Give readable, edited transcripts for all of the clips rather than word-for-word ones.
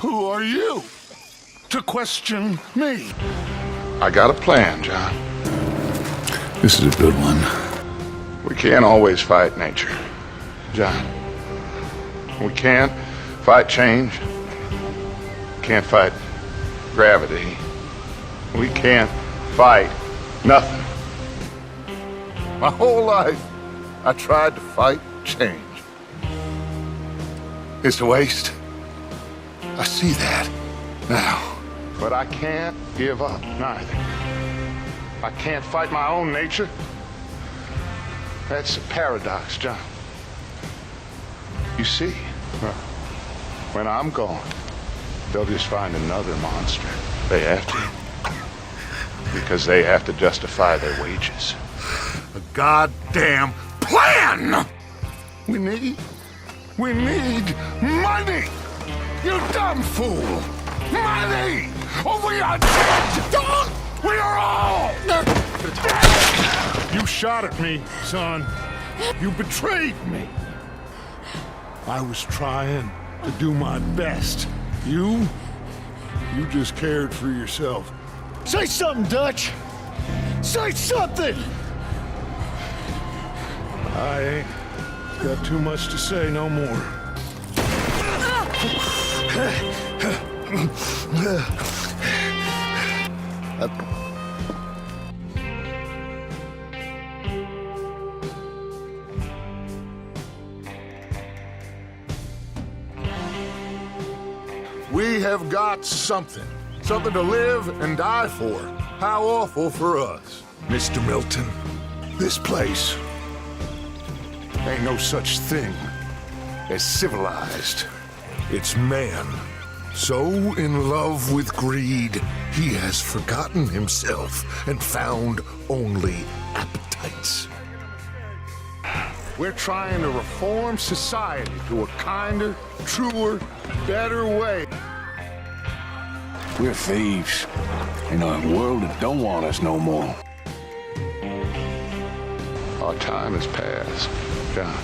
Who are you to question me? I got a plan, John. This is a good one. We can't always fight nature, John. We can't fight change. Can't fight gravity. We can't fight nothing. My whole life, I tried to fight change. It's a waste. I see that now. But I can't give up, neither. I can't fight my own nature. That's a paradox, John. You see, when I'm gone, they'll just find another monster they have to. Because they have to justify their wages. A goddamn plan! We need money! You dumb fool! Money! Or we are dead! Don't! We are all dead! You shot at me, son. You betrayed me. I was trying to do my best. You just cared for yourself. Say something, Dutch! Say something! I ain't got too much to say no more. We have got something to live and die for. How awful for us. Mr. Milton, this place ain't no such thing as civilized. It's man, so in love with greed, he has forgotten himself and found only appetites. We're trying to reform society to a kinder, truer, better way. We're thieves in a world that don't want us no more. Our time has passed, John.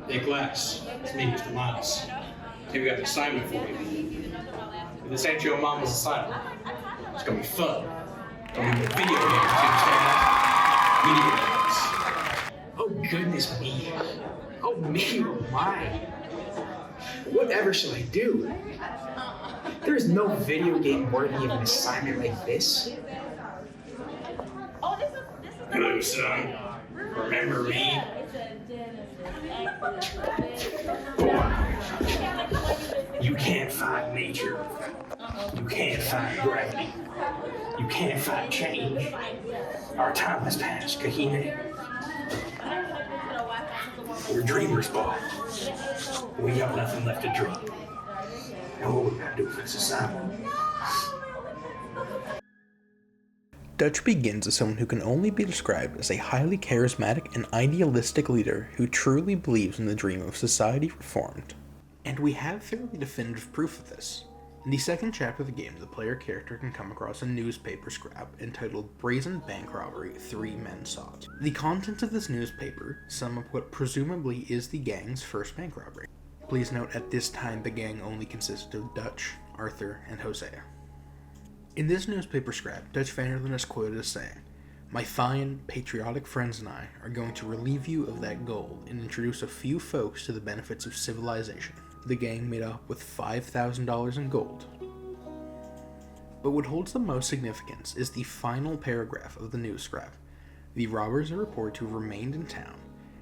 Hey class, it's me, Mr. Miles. Hey, we got an assignment for you. This ain't your mama's assignment. It's gonna be fun. Don't be video games, you understand? Video games. Oh goodness me. Oh me, oh my. Whatever shall I do? There is no video game worthy of an assignment like this. Hello, son. Remember me? You can't fight nature. You can't fight gravity. You can't fight change. Our time has passed, Kahine. We're dreamers, boy. We got nothing left to dream. Now what we gotta do for this assignment? Dutch begins as someone who can only be described as a highly charismatic and idealistic leader who truly believes in the dream of society reformed. And we have fairly definitive proof of this. In the second chapter of the game, the player character can come across a newspaper scrap entitled Brazen Bank Robbery 3 Men Sought. The contents of this newspaper sum up what presumably is the gang's first bank robbery. Please note at this time the gang only consisted of Dutch, Arthur, and Hosea. In this newspaper scrap, Dutch Vanderlyn is quoted as saying, "My fine, patriotic friends and I are going to relieve you of that gold and introduce a few folks to the benefits of civilization." The gang made up with $5,000 in gold. But what holds the most significance is the final paragraph of the news scrap. The robbers are reported to have remained in town.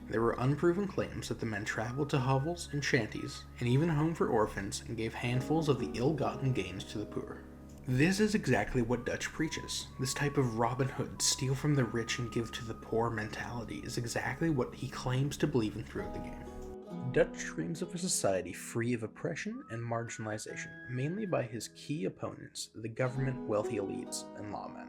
There were unproven claims that the men traveled to hovels and shanties, and even home for orphans, and gave handfuls of the ill-gotten gains to the poor. This is exactly what Dutch preaches. This type of Robin Hood, steal from the rich and give to the poor mentality is exactly what he claims to believe in throughout the game. Dutch dreams of a society free of oppression and marginalization, mainly by his key opponents, the government, wealthy elites, and lawmen.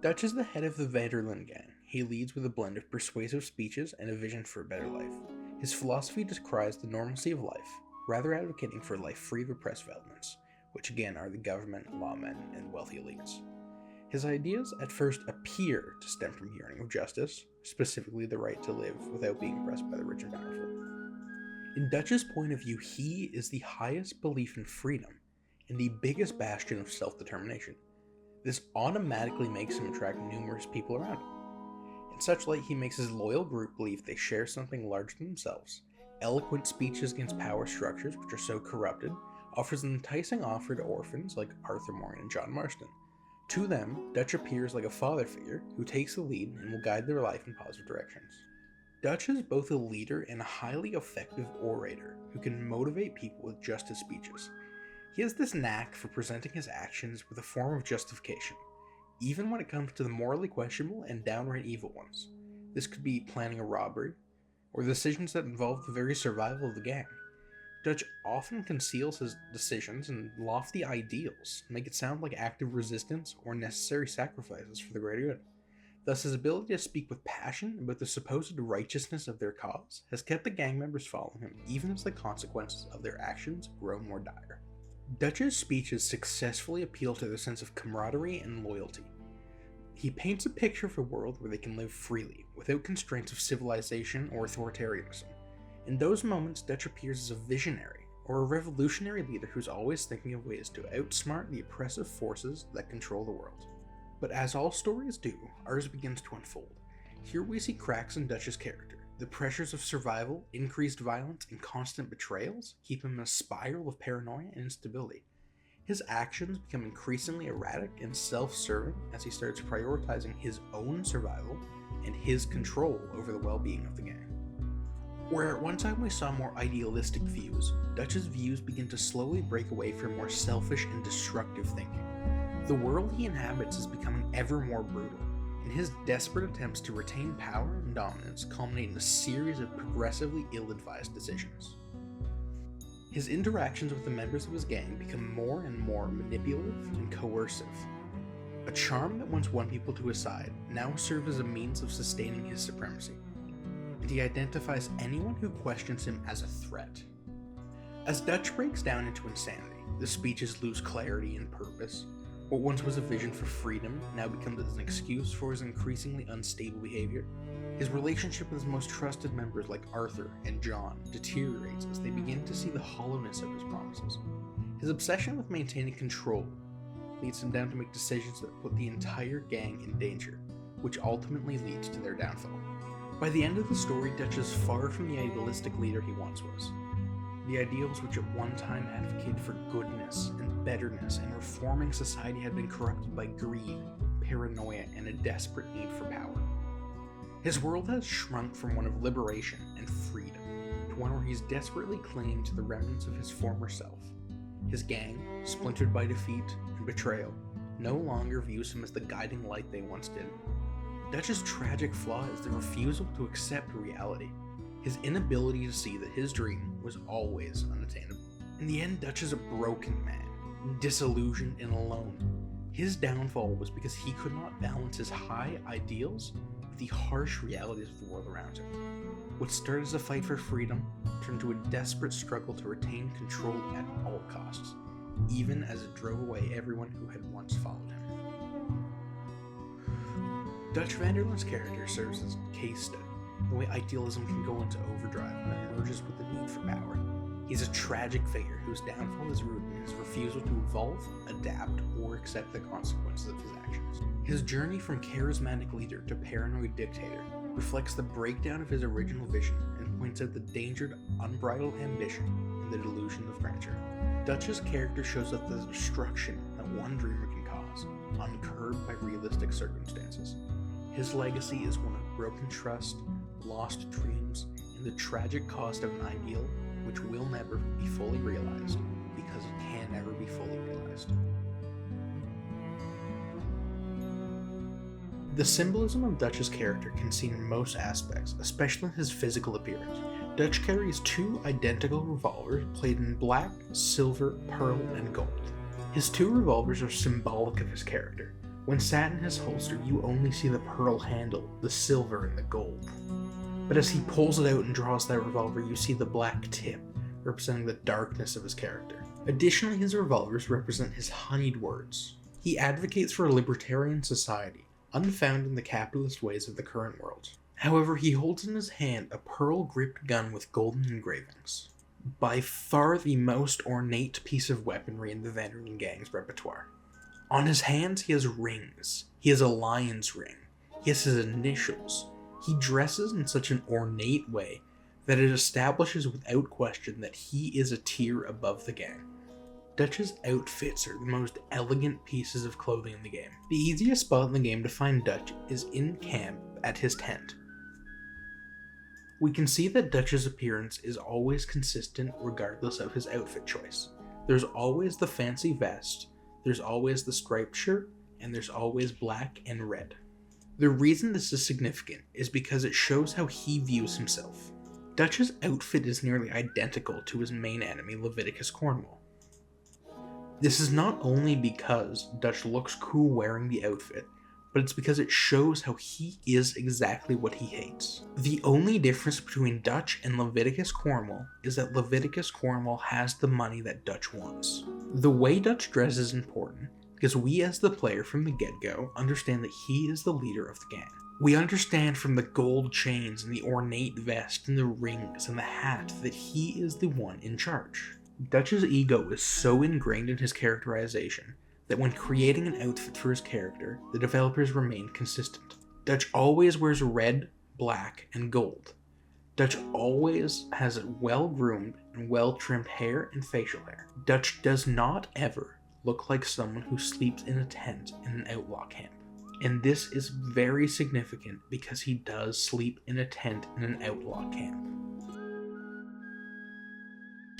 Dutch is the head of the Vanderlyn gang. He leads with a blend of persuasive speeches and a vision for a better life. His philosophy decries the normalcy of life, rather advocating for a life free of oppressive elements, which again are the government, lawmen, and wealthy elites. His ideas at first appear to stem from yearning of justice, specifically the right to live without being oppressed by the rich and powerful. In Dutch's point of view, he is the highest belief in freedom and the biggest bastion of self-determination. This automatically makes him attract numerous people around him. In such light, he makes his loyal group believe they share something larger than themselves. Eloquent speeches against power structures, which are so corrupted, offers an enticing offer to orphans like Arthur Morgan and John Marston. To them, Dutch appears like a father figure who takes the lead and will guide their life in positive directions. Dutch is both a leader and a highly effective orator who can motivate people with just his speeches. He has this knack for presenting his actions with a form of justification, even when it comes to the morally questionable and downright evil ones. This could be planning a robbery, or decisions that involve the very survival of the gang. Dutch often conceals his decisions in lofty ideals, make it sound like active resistance or necessary sacrifices for the greater good. Thus, his ability to speak with passion about the supposed righteousness of their cause has kept the gang members following him, even as the consequences of their actions grow more dire. Dutch's speeches successfully appeal to their sense of camaraderie and loyalty. He paints a picture of a world where they can live freely, without constraints of civilization or authoritarianism. In those moments, Dutch appears as a visionary, or a revolutionary leader who's always thinking of ways to outsmart the oppressive forces that control the world. But as all stories do, ours begins to unfold. Here we see cracks in Dutch's character. The pressures of survival, increased violence, and constant betrayals keep him in a spiral of paranoia and instability. His actions become increasingly erratic and self-serving as he starts prioritizing his own survival and his control over the well-being of the gang. Where at one time we saw more idealistic views, Dutch's views begin to slowly break away from more selfish and destructive thinking. The world he inhabits is becoming ever more brutal, and his desperate attempts to retain power and dominance culminate in a series of progressively ill-advised decisions. His interactions with the members of his gang become more and more manipulative and coercive. A charm that once won people to his side now serves as a means of sustaining his supremacy, and he identifies anyone who questions him as a threat. As Dutch breaks down into insanity, the speeches lose clarity and purpose. What once was a vision for freedom now becomes an excuse for his increasingly unstable behavior. His relationship with his most trusted members like Arthur and John deteriorates as they begin to see the hollowness of his promises. His obsession with maintaining control leads him down to make decisions that put the entire gang in danger, which ultimately leads to their downfall. By the end of the story, Dutch is far from the idealistic leader he once was. The ideals which at one time advocated for goodness and betterness and reforming society had been corrupted by greed, paranoia, and a desperate need for power. His world has shrunk from one of liberation and freedom to one where he's desperately clinging to the remnants of his former self. His gang, splintered by defeat and betrayal, no longer views him as the guiding light they once did. Dutch's tragic flaw is the refusal to accept reality, his inability to see that his dream was always unattainable. In the end, Dutch is a broken man, disillusioned and alone. His downfall was because he could not balance his high ideals with the harsh realities of the world around him. What started as a fight for freedom turned to a desperate struggle to retain control at all costs, even as it drove away everyone who had once followed him. Dutch Vanderlyn's character serves as a case study, the way idealism can go into overdrive when it merges with the need for power. He's a tragic figure whose downfall is rooted in his refusal to evolve, adapt, or accept the consequences of his actions. His journey from charismatic leader to paranoid dictator reflects the breakdown of his original vision and points out the danger to unbridled ambition and the delusion of grandeur. Dutch's character shows us the destruction that one dreamer can cause, uncurbed by realistic circumstances. His legacy is one of broken trust, lost dreams, and the tragic cost of an ideal which will never be fully realized because it can never be fully realized. The symbolism of Dutch's character can be seen in most aspects, especially in his physical appearance. Dutch carries 2 identical revolvers plated in black, silver, pearl, and gold. His 2 revolvers are symbolic of his character. When sat in his holster, you only see the pearl handle, the silver, and the gold. But as he pulls it out and draws that revolver, you see the black tip, representing the darkness of his character. Additionally, his revolvers represent his honeyed words. He advocates for a libertarian society, unfound in the capitalist ways of the current world. However, he holds in his hand a pearl-gripped gun with golden engravings. By far the most ornate piece of weaponry in the Van der Linde gang's repertoire. On his hands he has rings. He has a lion's ring. He has his initials. He dresses in such an ornate way that it establishes without question that he is a tier above the gang. Dutch's outfits are the most elegant pieces of clothing in the game. The easiest spot in the game to find Dutch is in camp at his tent. We can see that Dutch's appearance is always consistent regardless of his outfit choice. There's always the fancy vest, there's always the striped shirt, and there's always black and red. The reason this is significant is because it shows how he views himself. Dutch's outfit is nearly identical to his main enemy, Leviticus Cornwall. This is not only because Dutch looks cool wearing the outfit, but it's because it shows how he is exactly what he hates. The only difference between Dutch and Leviticus Cornwall is that Leviticus Cornwall has the money that Dutch wants. The way Dutch dresses is important because we as the player from the get-go understand that he is the leader of the gang. We understand from the gold chains and the ornate vest and the rings and the hat that he is the one in charge. Dutch's ego is so ingrained in his characterization that when creating an outfit for his character, the developers remained consistent. Dutch always wears red, black, and gold. Dutch always has well-groomed and well-trimmed hair and facial hair. Dutch does not ever look like someone who sleeps in a tent in an outlaw camp. And this is very significant because he does sleep in a tent in an outlaw camp.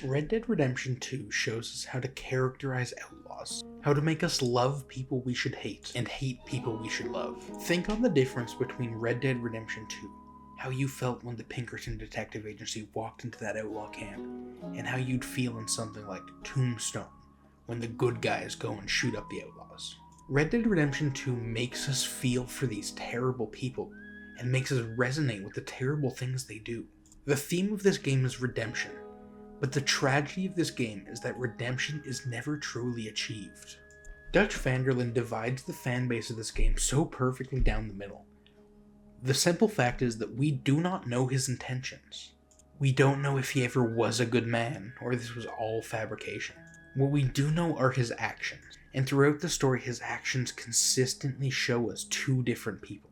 Red Dead Redemption 2 shows us how to characterize outlaws, how to make us love people we should hate, and hate people we should love. Think on the difference between Red Dead Redemption 2, how you felt when the Pinkerton Detective Agency walked into that outlaw camp, and how you'd feel in something like Tombstone, when the good guys go and shoot up the outlaws. Red Dead Redemption 2 makes us feel for these terrible people, and makes us resonate with the terrible things they do. The theme of this game is redemption. But the tragedy of this game is that redemption is never truly achieved. Dutch Van der Linde divides the fanbase of this game so perfectly down the middle. The simple fact is that we do not know his intentions. We don't know if he ever was a good man, or this was all fabrication. What we do know are his actions, and throughout the story his actions consistently show us 2 different people.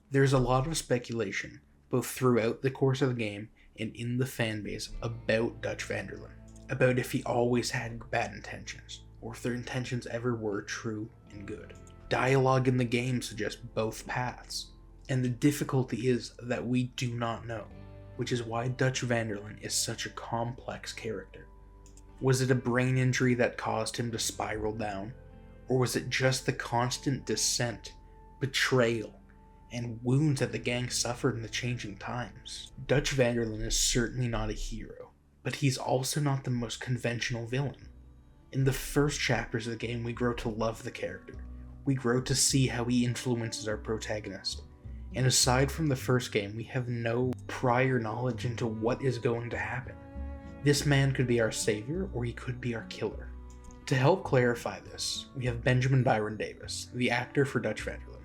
There's a lot of speculation, both throughout the course of the game and in the fanbase about Dutch Van der Linde, about if he always had bad intentions, or if their intentions ever were true and good. Dialogue in the game suggests both paths, and the difficulty is that we do not know, which is why Dutch Van der Linde is such a complex character. Was it a brain injury that caused him to spiral down, or was it just the constant descent, betrayal, and wounds that the gang suffered in the changing times? Dutch Van der Linde is certainly not a hero, but he's also not the most conventional villain. In the first chapters of the game, we grow to love the character. We grow to see how he influences our protagonist. And aside from the first game, we have no prior knowledge into what is going to happen. This man could be our savior, or he could be our killer. To help clarify this, we have Benjamin Byron Davis, the actor for Dutch Van der Linde.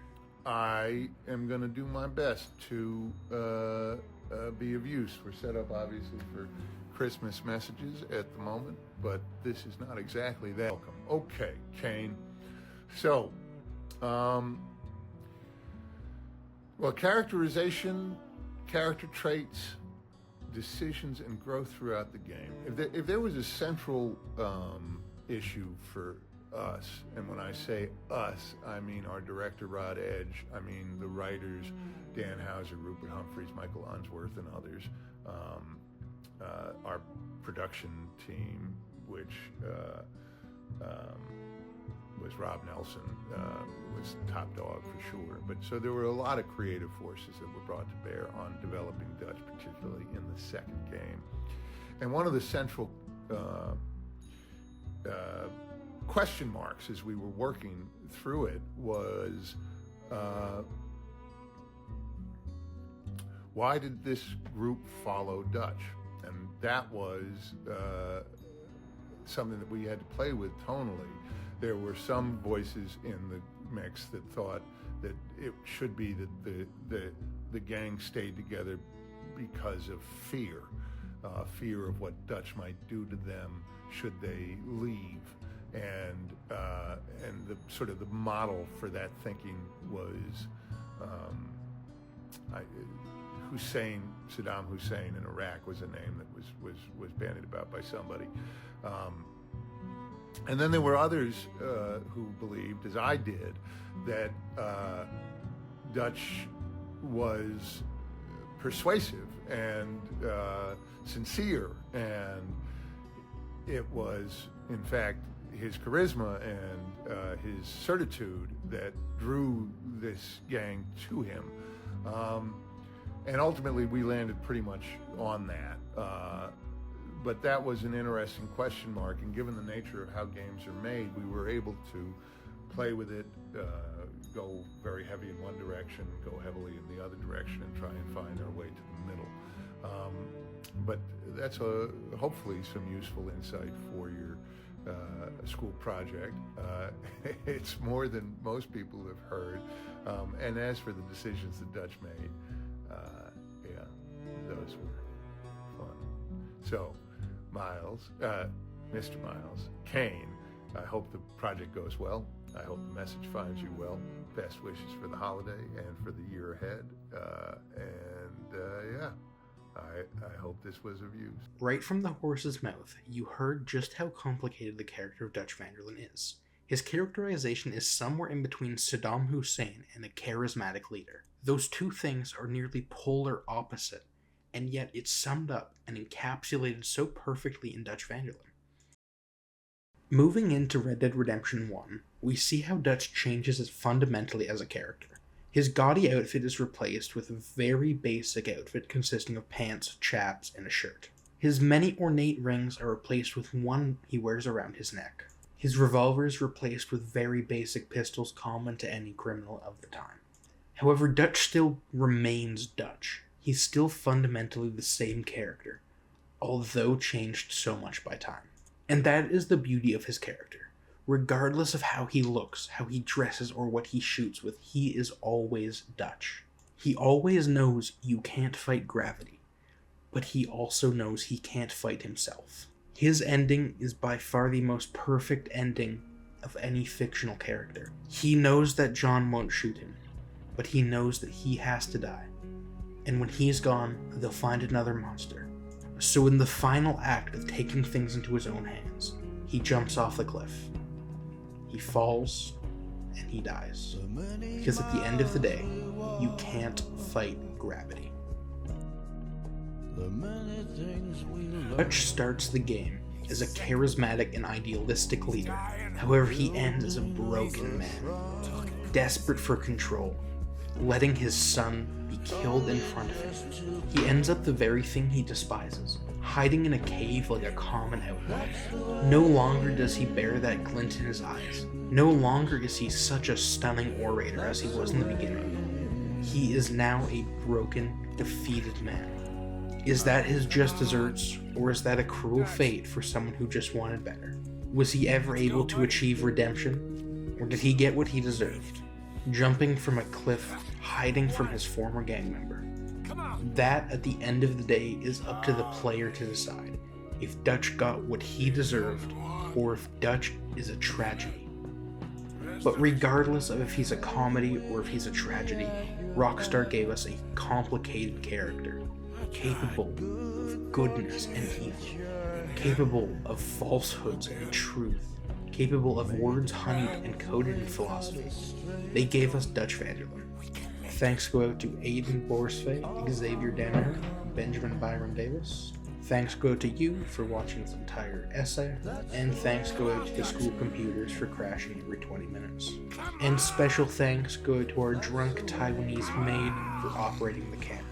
I am going to do my best to be of use. We're set up, obviously, for Christmas messages at the moment, but this is not exactly that. Welcome. Okay, Kane. So, well, characterization, character traits, decisions, and growth throughout the game. If there was a central issue for us, and when I say us, I mean our director Rod Edge, I mean the writers Dan Houser, Rupert Humphreys, Michael Unsworth, and others, our production team, which was Rob Nelson, was was top dog for sure. But so there were a lot of creative forces that were brought to bear on developing Dutch, particularly in the second game. And one of the central question marks as we were working through it was, why did this group follow Dutch? And that was something that we had to play with tonally. There were some voices in the mix that thought that it should be that the gang stayed together because of fear, fear of what Dutch might do to them should they leave. And the sort of the model for that thinking was Saddam Hussein in Iraq was a name that was bandied about by somebody. And then there were others who believed, as I did, that Dutch was persuasive and sincere, and it was, in fact, his charisma and his certitude that drew this gang to him. And ultimately, we landed pretty much on that. But that was an interesting question mark, and given the nature of how games are made, we were able to play with it, go very heavy in one direction, go heavily in the other direction, and try and find our way to the middle. But that's hopefully some useful insight for your school project. It's more than most people have heard. And as for the decisions the Dutch made, those were fun. So, Miles, Mr. Miles, Kane, I hope the project goes well. I hope the message finds you well. Best wishes for the holiday and for the year ahead. I hope this was of use. Right from the horse's mouth, you heard just how complicated the character of Dutch van der Linde is. His characterization is somewhere in between Saddam Hussein and a charismatic leader. Those two things are nearly polar opposite, and yet it's summed up and encapsulated so perfectly in Dutch van der Linde. Moving into Red Dead Redemption 1, we see how Dutch changes it fundamentally as a character. His gaudy outfit is replaced with a very basic outfit consisting of pants, chaps, and a shirt. His many ornate rings are replaced with one he wears around his neck. His revolver is replaced with very basic pistols common to any criminal of the time. However, Dutch still remains Dutch. He's still fundamentally the same character, although changed so much by time. And that is the beauty of his character. Regardless of how he looks, how he dresses, or what he shoots with, he is always Dutch. He always knows you can't fight gravity, but he also knows he can't fight himself. His ending is by far the most perfect ending of any fictional character. He knows that John won't shoot him, but he knows that he has to die. And when he's gone, they'll find another monster. So in the final act of taking things into his own hands, he jumps off the cliff. He falls, and he dies. Because at the end of the day, you can't fight gravity. Dutch starts the game as a charismatic and idealistic leader. However, he ends as a broken man, desperate for control, letting his son be killed in front of him. He ends up the very thing he despises, hiding in a cave like a common outlaw. No longer does he bear that glint in his eyes. No longer is he such a stunning orator as he was in the beginning. He is now a broken, defeated man. Is that his just desserts, or is that a cruel fate for someone who just wanted better? Was he ever able to achieve redemption, or did he get what he deserved? Jumping from a cliff, hiding from his former gang member. That, at the end of the day, is up to the player to decide if Dutch got what he deserved, or if Dutch is a tragedy. But regardless of if he's a comedy or if he's a tragedy, Rockstar gave us a complicated character, capable of goodness and evil, capable of falsehoods and truth, capable of words honeyed and coated in philosophy. They gave us Dutch van der Linde. Thanks go out to Aiden Borsvay, Xavier Danner, Benjamin Byron Davis. Thanks go to you for watching this entire essay, and thanks go out to the school computers for crashing every 20 minutes. And special thanks go to our drunk Taiwanese maid for operating the camera.